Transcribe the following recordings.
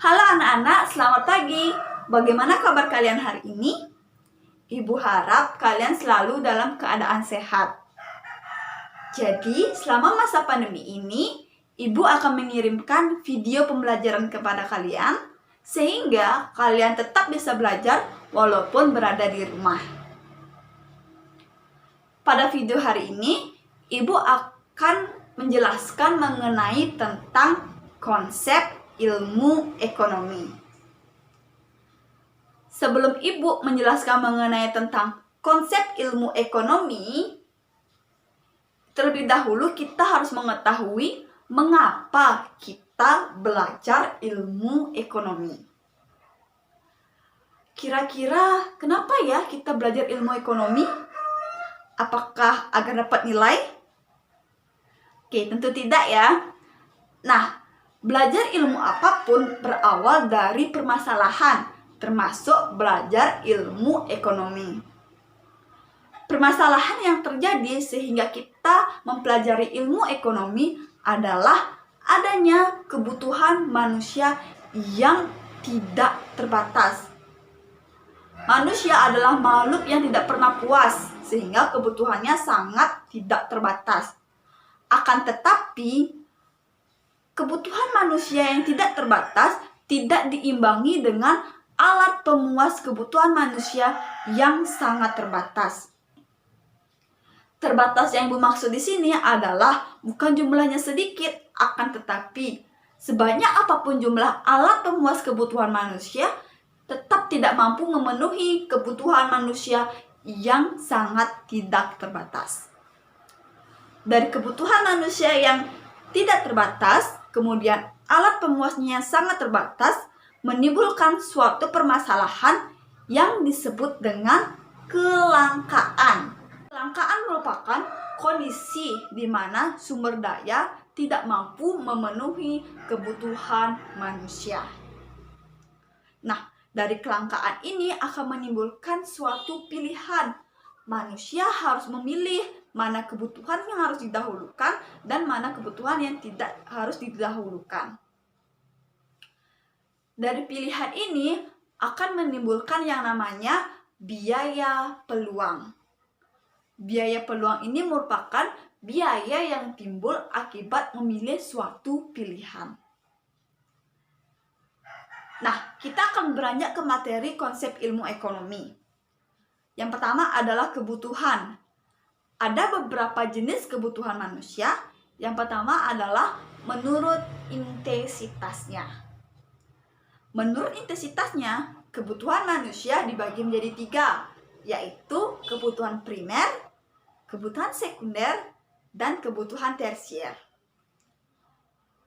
Halo anak-anak, selamat pagi. Bagaimana kabar kalian hari ini? Ibu harap kalian selalu dalam keadaan sehat. Jadi, selama masa pandemi ini, Ibu akan mengirimkan video pembelajaran kepada kalian sehingga kalian tetap bisa belajar walaupun berada di rumah. Pada video hari ini, Ibu akan menjelaskan mengenai tentang konsep ilmu ekonomi. Sebelum Ibu menjelaskan mengenai tentang konsep ilmu ekonomi, terlebih dahulu kita harus mengetahui mengapa kita belajar ilmu ekonomi. Kira-kira kenapa ya kita belajar ilmu ekonomi? Apakah agar dapat nilai? Oke, tentu tidak ya. Nah, belajar ilmu apapun berawal dari permasalahan, termasuk belajar ilmu ekonomi. Permasalahan yang terjadi sehingga kita mempelajari ilmu ekonomi adalah adanya kebutuhan manusia yang tidak terbatas. Manusia adalah makhluk yang tidak pernah puas, sehingga kebutuhannya sangat tidak terbatas. Akan tetapi, kebutuhan manusia yang tidak terbatas tidak diimbangi dengan alat pemuas kebutuhan manusia yang sangat terbatas. Terbatas yang Ibu maksud di sini adalah bukan jumlahnya sedikit, akan tetapi sebanyak apapun jumlah alat pemuas kebutuhan manusia, tetap tidak mampu memenuhi kebutuhan manusia yang sangat tidak terbatas. Dari kebutuhan manusia yang tidak terbatas, kemudian alat pemuasnya yang sangat terbatas, menimbulkan suatu permasalahan yang disebut dengan kelangkaan. Kelangkaan merupakan kondisi di mana sumber daya tidak mampu memenuhi kebutuhan manusia. Nah, dari kelangkaan ini akan menimbulkan suatu pilihan. Manusia harus memilih mana kebutuhan yang harus didahulukan dan mana kebutuhan yang tidak harus didahulukan. Dari pilihan ini akan menimbulkan yang namanya biaya peluang. Biaya peluang ini merupakan biaya yang timbul akibat memilih suatu pilihan. Nah, kita akan beranjak ke materi konsep ilmu ekonomi. Yang pertama adalah kebutuhan. Ada beberapa jenis kebutuhan manusia. Yang pertama adalah menurut intensitasnya. Menurut intensitasnya, kebutuhan manusia dibagi menjadi 3, yaitu kebutuhan primer, kebutuhan sekunder, dan kebutuhan tersier.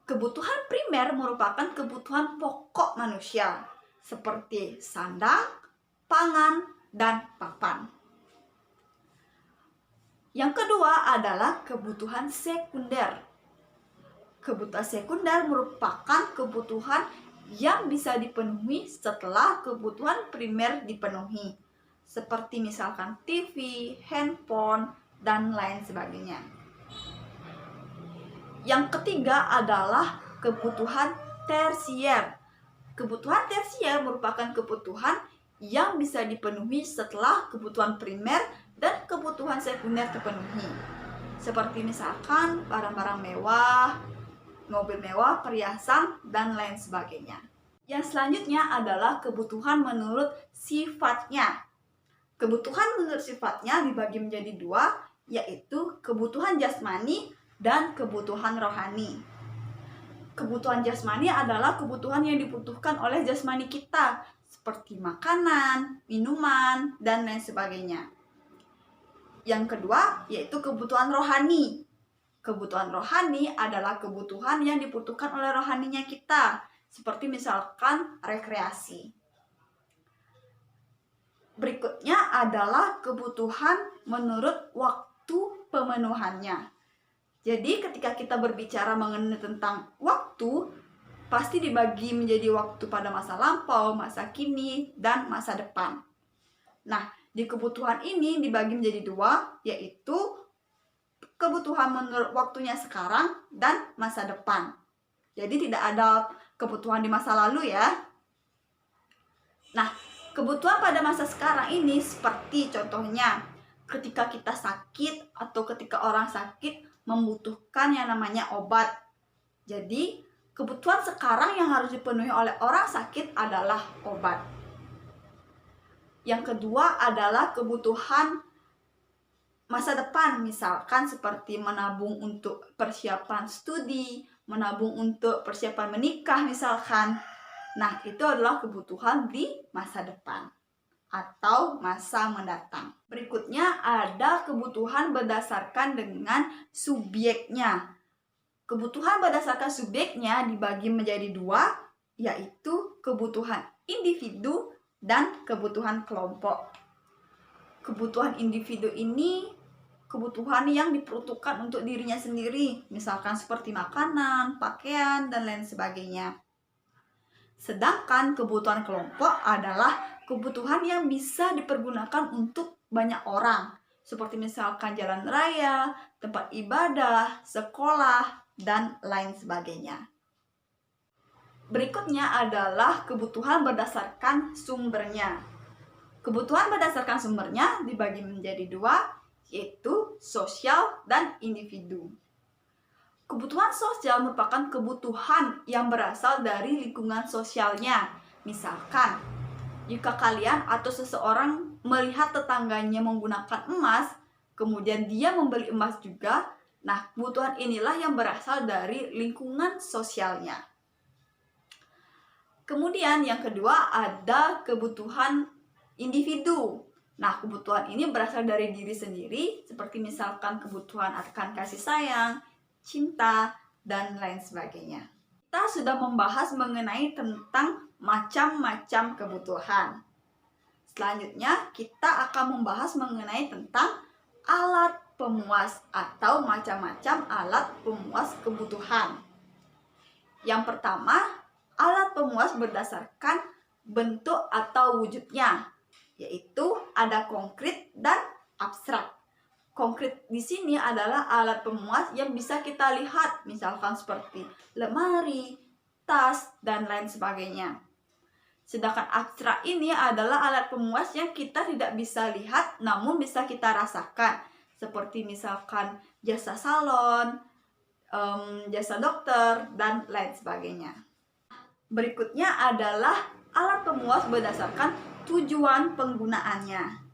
Kebutuhan primer merupakan kebutuhan pokok manusia, seperti sandang, pangan, dan papan. Yang kedua adalah kebutuhan sekunder. Kebutuhan sekunder merupakan kebutuhan yang bisa dipenuhi setelah kebutuhan primer dipenuhi, seperti misalkan TV, handphone, dan lain sebagainya. Yang ketiga adalah kebutuhan tersier. Kebutuhan tersier merupakan kebutuhan yang bisa dipenuhi setelah kebutuhan primer dan kebutuhan sekunder terpenuhi. Seperti misalkan barang-barang mewah, mobil mewah, perhiasan, dan lain sebagainya. Yang selanjutnya adalah kebutuhan menurut sifatnya. Kebutuhan menurut sifatnya dibagi menjadi 2, yaitu kebutuhan jasmani dan kebutuhan rohani. Kebutuhan jasmani adalah kebutuhan yang dibutuhkan oleh jasmani kita, seperti makanan, minuman, dan lain sebagainya. Yang kedua, yaitu kebutuhan rohani. Kebutuhan rohani adalah kebutuhan yang dibutuhkan oleh rohaninya kita, seperti misalkan rekreasi. Berikutnya adalah kebutuhan menurut waktu pemenuhannya. Jadi ketika kita berbicara mengenai tentang waktu, pasti dibagi menjadi waktu pada masa lampau, masa kini, dan masa depan. Nah, di kebutuhan ini dibagi menjadi 2, yaitu kebutuhan menurut waktunya sekarang dan masa depan. Jadi tidak ada kebutuhan di masa lalu ya. Nah, kebutuhan pada masa sekarang ini seperti contohnya ketika kita sakit atau ketika orang sakit membutuhkan yang namanya obat. Jadi, kebutuhan sekarang yang harus dipenuhi oleh orang sakit adalah obat. Yang kedua adalah kebutuhan masa depan, misalkan seperti menabung untuk persiapan studi, menabung untuk persiapan menikah misalkan. Nah, itu adalah kebutuhan di masa depan atau masa mendatang. Berikutnya ada kebutuhan berdasarkan dengan subjeknya. Kebutuhan berdasarkan subjeknya dibagi menjadi dua, yaitu kebutuhan individu dan kebutuhan kelompok. Kebutuhan individu ini kebutuhan yang diperuntukkan untuk dirinya sendiri, misalkan seperti makanan, pakaian, dan lain sebagainya. Sedangkan kebutuhan kelompok adalah kebutuhan yang bisa dipergunakan untuk banyak orang, seperti misalkan jalan raya, tempat ibadah, sekolah, dan lain sebagainya. Berikutnya adalah kebutuhan berdasarkan sumbernya. Kebutuhan berdasarkan sumbernya dibagi menjadi dua, yaitu sosial dan individu. Kebutuhan sosial merupakan kebutuhan yang berasal dari lingkungan sosialnya. Misalkan, jika kalian atau seseorang melihat tetangganya menggunakan emas, kemudian dia membeli emas juga, nah kebutuhan inilah yang berasal dari lingkungan sosialnya. Kemudian yang kedua ada kebutuhan individu. Nah, kebutuhan ini berasal dari diri sendiri, seperti misalkan kebutuhan akan kasih sayang, cinta, dan lain sebagainya. Kita sudah membahas mengenai tentang macam-macam kebutuhan. Selanjutnya, kita akan membahas mengenai tentang alat pemuas atau macam-macam alat pemuas kebutuhan. Yang pertama, alat pemuas berdasarkan bentuk atau wujudnya, yaitu ada konkret dan abstrak. Konkret di sini adalah alat pemuas yang bisa kita lihat, misalkan seperti lemari, tas, dan lain sebagainya. Sedangkan abstrak ini adalah alat pemuas yang kita tidak bisa lihat, namun bisa kita rasakan, seperti misalkan jasa salon, jasa dokter, dan lain sebagainya. Berikutnya adalah alat pemuas berdasarkan tujuan penggunaannya.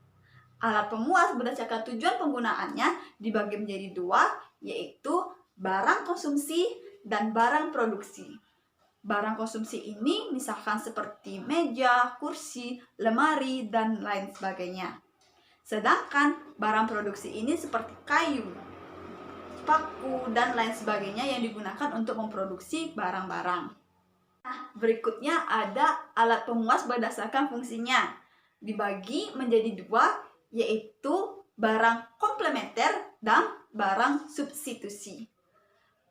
Alat pemuas berdasarkan tujuan penggunaannya dibagi menjadi dua, yaitu barang konsumsi dan barang produksi. Barang konsumsi ini misalkan seperti meja, kursi, lemari, dan lain sebagainya. Sedangkan barang produksi ini seperti kayu, paku, dan lain sebagainya yang digunakan untuk memproduksi barang-barang. Nah, berikutnya ada alat pemuas berdasarkan fungsinya. Dibagi menjadi dua, yaitu barang komplementer dan barang substitusi.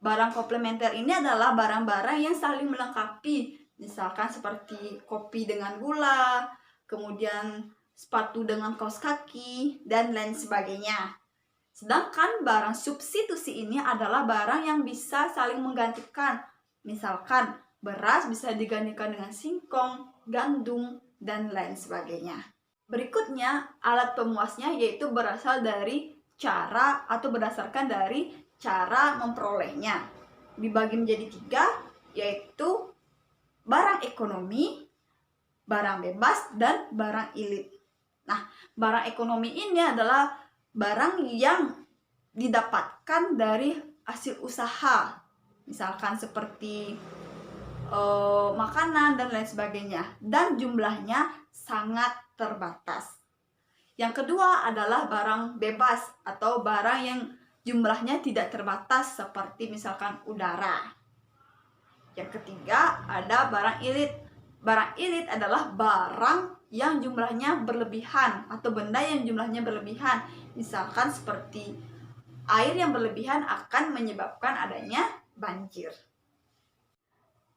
Barang komplementer ini adalah barang-barang yang saling melengkapi. Misalkan seperti kopi dengan gula, kemudian sepatu dengan kaos kaki, dan lain sebagainya. Sedangkan barang substitusi ini adalah barang yang bisa saling menggantikan. Misalkan beras bisa digantikan dengan singkong, gandum, dan lain sebagainya. Berikutnya, alat pemuasnya yaitu berasal dari cara atau berdasarkan dari cara memperolehnya. Dibagi menjadi tiga, yaitu barang ekonomi, barang bebas, dan barang ilit. Nah, barang ekonomi ini adalah barang yang didapatkan dari hasil usaha. Misalkan seperti makanan dan lain sebagainya, dan jumlahnya sangat terbatas. Yang kedua adalah barang bebas atau barang yang jumlahnya tidak terbatas seperti misalkan udara. Yang ketiga ada barang ilit. Barang ilit adalah barang yang jumlahnya berlebihan atau benda yang jumlahnya berlebihan. Misalkan seperti air yang berlebihan akan menyebabkan adanya banjir.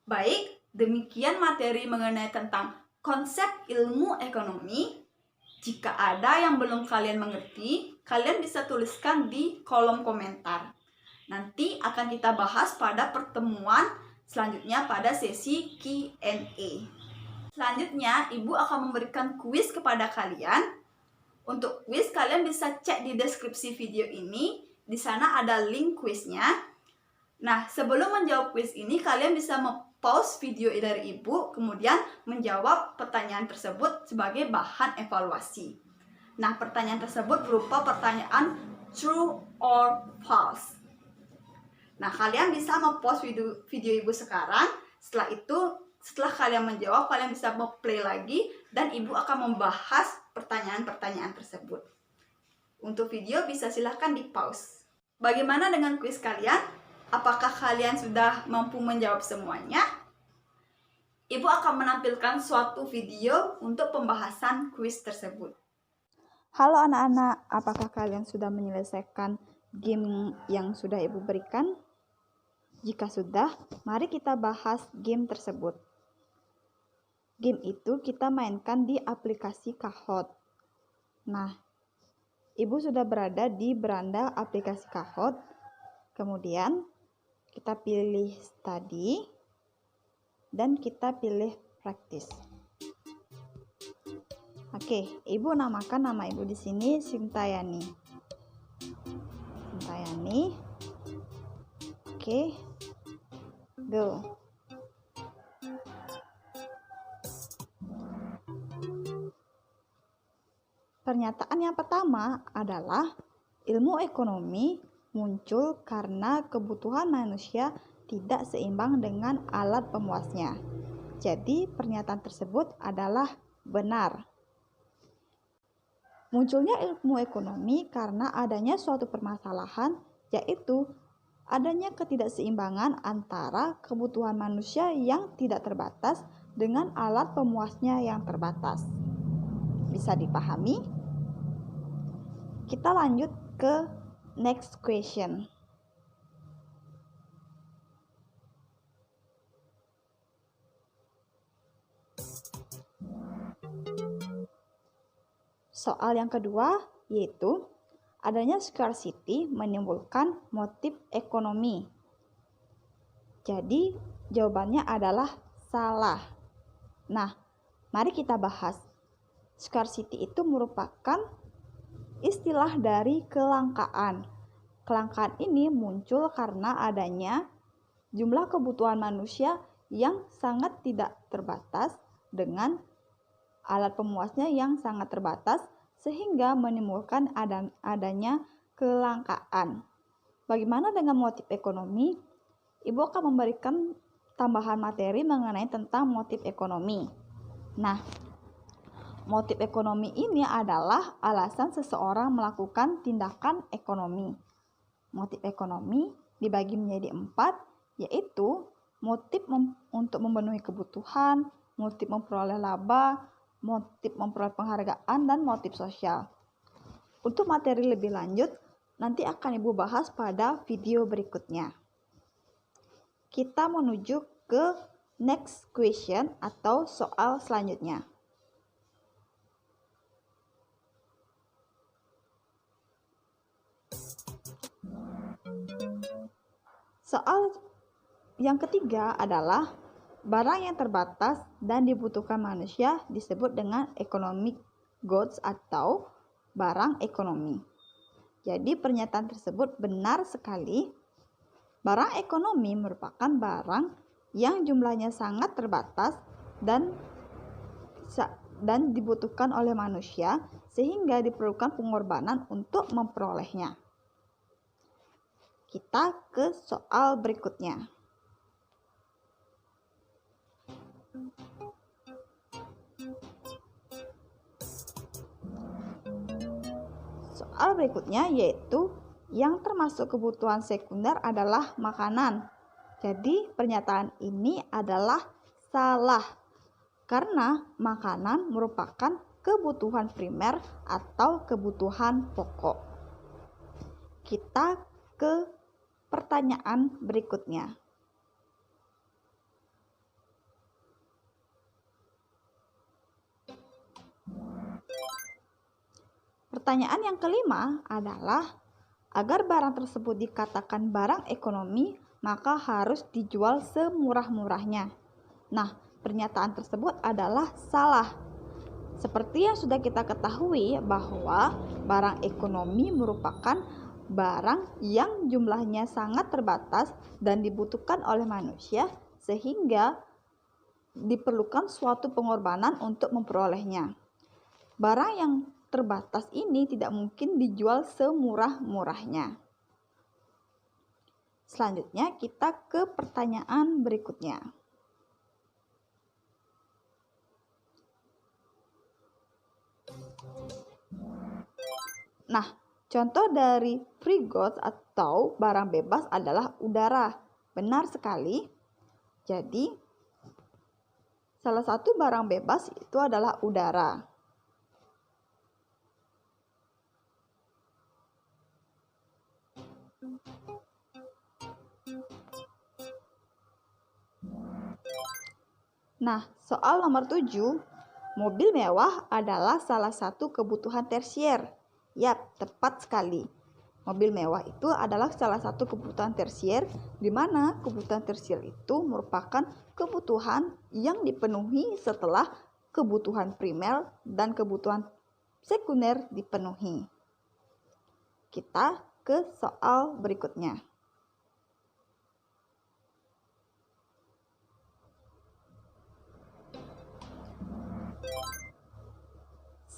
Baik, demikian materi mengenai tentang konsep ilmu ekonomi. Jika ada yang belum kalian mengerti, kalian bisa tuliskan di kolom komentar. Nanti akan kita bahas pada pertemuan selanjutnya pada sesi Q&A. Selanjutnya, Ibu akan memberikan kuis kepada kalian. Untuk kuis, kalian bisa cek di deskripsi video ini. Di sana ada link kuisnya. Nah, sebelum menjawab kuis ini, kalian bisa pause video dari Ibu, kemudian menjawab pertanyaan tersebut sebagai bahan evaluasi. Nah, pertanyaan tersebut berupa pertanyaan true or false. Nah, kalian bisa pause video Ibu sekarang. Setelah kalian menjawab, kalian bisa play lagi dan Ibu akan membahas pertanyaan-pertanyaan tersebut. Untuk video bisa silahkan di pause. Bagaimana dengan kuis kalian? Apakah kalian sudah mampu menjawab semuanya? Ibu akan menampilkan suatu video untuk pembahasan kuis tersebut. Halo anak-anak, apakah kalian sudah menyelesaikan game yang sudah Ibu berikan? Jika sudah, mari kita bahas game tersebut. Game itu kita mainkan di aplikasi Kahoot. Nah, Ibu sudah berada di beranda aplikasi Kahoot. Kemudian, kita pilih study dan kita pilih practice. Oke, Ibu namakan nama Ibu di sini Sintayani. Sintayani. Oke. Go. Pernyataan yang pertama adalah ilmu ekonomi muncul karena kebutuhan manusia tidak seimbang dengan alat pemuasnya. Jadi, pernyataan tersebut adalah benar. Munculnya ilmu ekonomi karena adanya suatu permasalahan, yaitu adanya ketidakseimbangan antara kebutuhan manusia yang tidak terbatas dengan alat pemuasnya yang terbatas. Bisa dipahami? Kita lanjut ke next question. Soal yang kedua yaitu adanya scarcity menimbulkan motif ekonomi. Jadi jawabannya adalah salah. Nah, mari kita bahas. Scarcity itu merupakan istilah dari kelangkaan. Kelangkaan ini muncul karena adanya jumlah kebutuhan manusia yang sangat tidak terbatas dengan alat pemuasnya yang sangat terbatas sehingga menimbulkan adanya kelangkaan. Bagaimana dengan motif ekonomi? Ibu akan memberikan tambahan materi mengenai tentang motif ekonomi. Nah, motif ekonomi ini adalah alasan seseorang melakukan tindakan ekonomi. Motif ekonomi dibagi menjadi 4, yaitu motif untuk memenuhi kebutuhan, motif memperoleh laba, motif memperoleh penghargaan, dan motif sosial. Untuk materi lebih lanjut, nanti akan Ibu bahas pada video berikutnya. Kita menuju ke next question atau soal selanjutnya. Soal yang ketiga adalah barang yang terbatas dan dibutuhkan manusia disebut dengan economic goods atau barang ekonomi. Jadi pernyataan tersebut benar sekali. Barang ekonomi merupakan barang yang jumlahnya sangat terbatas dan dibutuhkan oleh manusia sehingga diperlukan pengorbanan untuk memperolehnya. Kita ke soal berikutnya. Soal berikutnya yaitu yang termasuk kebutuhan sekunder adalah makanan. Jadi pernyataan ini adalah salah karena makanan merupakan kebutuhan primer atau kebutuhan pokok. Kita ke pertanyaan berikutnya. Pertanyaan yang kelima adalah agar barang tersebut dikatakan barang ekonomi, maka harus dijual semurah-murahnya. Nah, pernyataan tersebut adalah salah. Seperti yang sudah kita ketahui bahwa barang ekonomi merupakan barang yang jumlahnya sangat terbatas dan dibutuhkan oleh manusia sehingga diperlukan suatu pengorbanan untuk memperolehnya. Barang yang terbatas ini tidak mungkin dijual semurah-murahnya. Selanjutnya kita ke pertanyaan berikutnya. Nah, contoh dari free goods atau barang bebas adalah udara. Benar sekali. Jadi, salah satu barang bebas itu adalah udara. Nah, soal nomor 7, mobil mewah adalah salah satu kebutuhan tersier. Yap, tepat sekali. Mobil mewah itu adalah salah satu kebutuhan tersier, di mana kebutuhan tersier itu merupakan kebutuhan yang dipenuhi setelah kebutuhan primer dan kebutuhan sekunder dipenuhi. Kita ke soal berikutnya.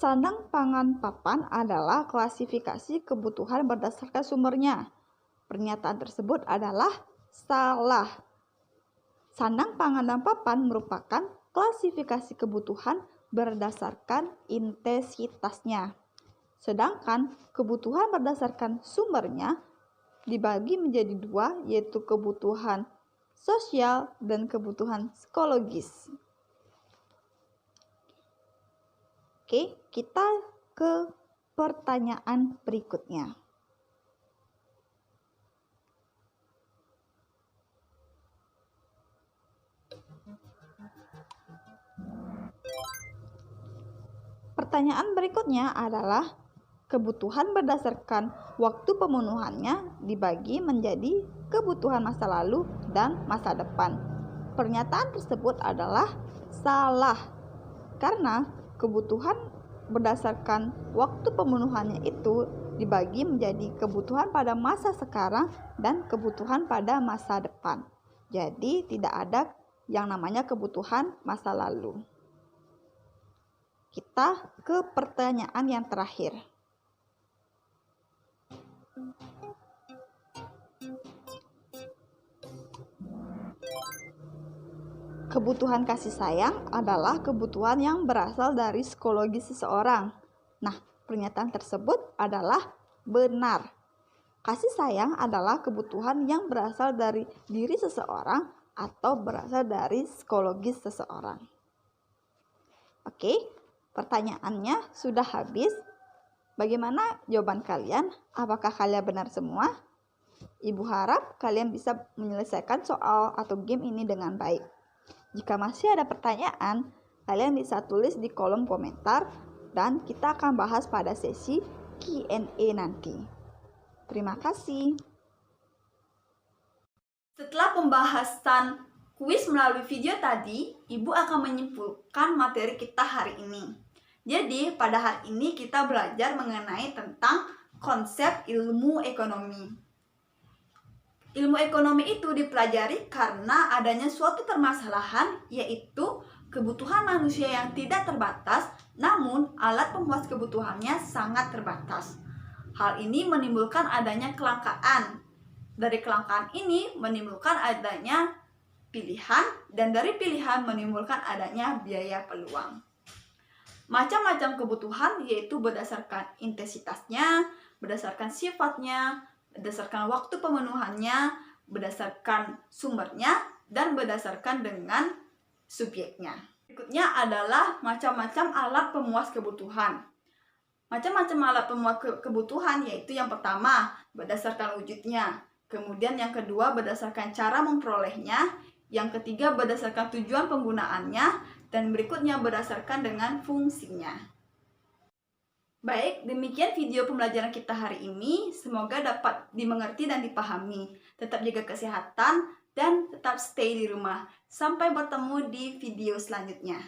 Sandang, pangan, papan adalah klasifikasi kebutuhan berdasarkan sumbernya. Pernyataan tersebut adalah salah. Sandang, pangan, dan papan merupakan klasifikasi kebutuhan berdasarkan intensitasnya. Sedangkan kebutuhan berdasarkan sumbernya dibagi menjadi dua, yaitu kebutuhan sosial dan kebutuhan psikologis. Oke, kita ke pertanyaan berikutnya. Pertanyaan berikutnya adalah kebutuhan berdasarkan waktu pemenuhannya dibagi menjadi kebutuhan masa lalu dan masa depan. Pernyataan tersebut adalah salah karena kebutuhan berdasarkan waktu pemenuhannya itu dibagi menjadi kebutuhan pada masa sekarang dan kebutuhan pada masa depan. Jadi tidak ada yang namanya kebutuhan masa lalu. Kita ke pertanyaan yang terakhir. Kebutuhan kasih sayang adalah kebutuhan yang berasal dari psikologi seseorang. Nah, pernyataan tersebut adalah benar. Kasih sayang adalah kebutuhan yang berasal dari diri seseorang atau berasal dari psikologis seseorang. Oke, pertanyaannya sudah habis. Bagaimana jawaban kalian? Apakah kalian benar semua? Ibu harap kalian bisa menyelesaikan soal atau game ini dengan baik. Jika masih ada pertanyaan, kalian bisa tulis di kolom komentar dan kita akan bahas pada sesi Q&A nanti. Terima kasih. Setelah pembahasan kuis melalui video tadi, Ibu akan menyimpulkan materi kita hari ini. Jadi, pada hari ini kita belajar mengenai tentang konsep ilmu ekonomi. Ilmu ekonomi itu dipelajari karena adanya suatu permasalahan, yaitu kebutuhan manusia yang tidak terbatas, namun alat pemuas kebutuhannya sangat terbatas. Hal ini menimbulkan adanya kelangkaan. Dari kelangkaan ini menimbulkan adanya pilihan, dan dari pilihan menimbulkan adanya biaya peluang. Macam-macam kebutuhan yaitu berdasarkan intensitasnya, berdasarkan sifatnya, berdasarkan waktu pemenuhannya, berdasarkan sumbernya, dan berdasarkan dengan subjeknya. Berikutnya adalah macam-macam alat pemuas kebutuhan. Macam-macam alat pemuas kebutuhan yaitu yang pertama berdasarkan wujudnya, kemudian yang kedua berdasarkan cara memperolehnya, yang ketiga berdasarkan tujuan penggunaannya, dan berikutnya berdasarkan dengan fungsinya. Baik, demikian video pembelajaran kita hari ini. Semoga dapat dimengerti dan dipahami. tetap jaga kesehatan, dan tetap stay di rumah. Sampai bertemu di video selanjutnya.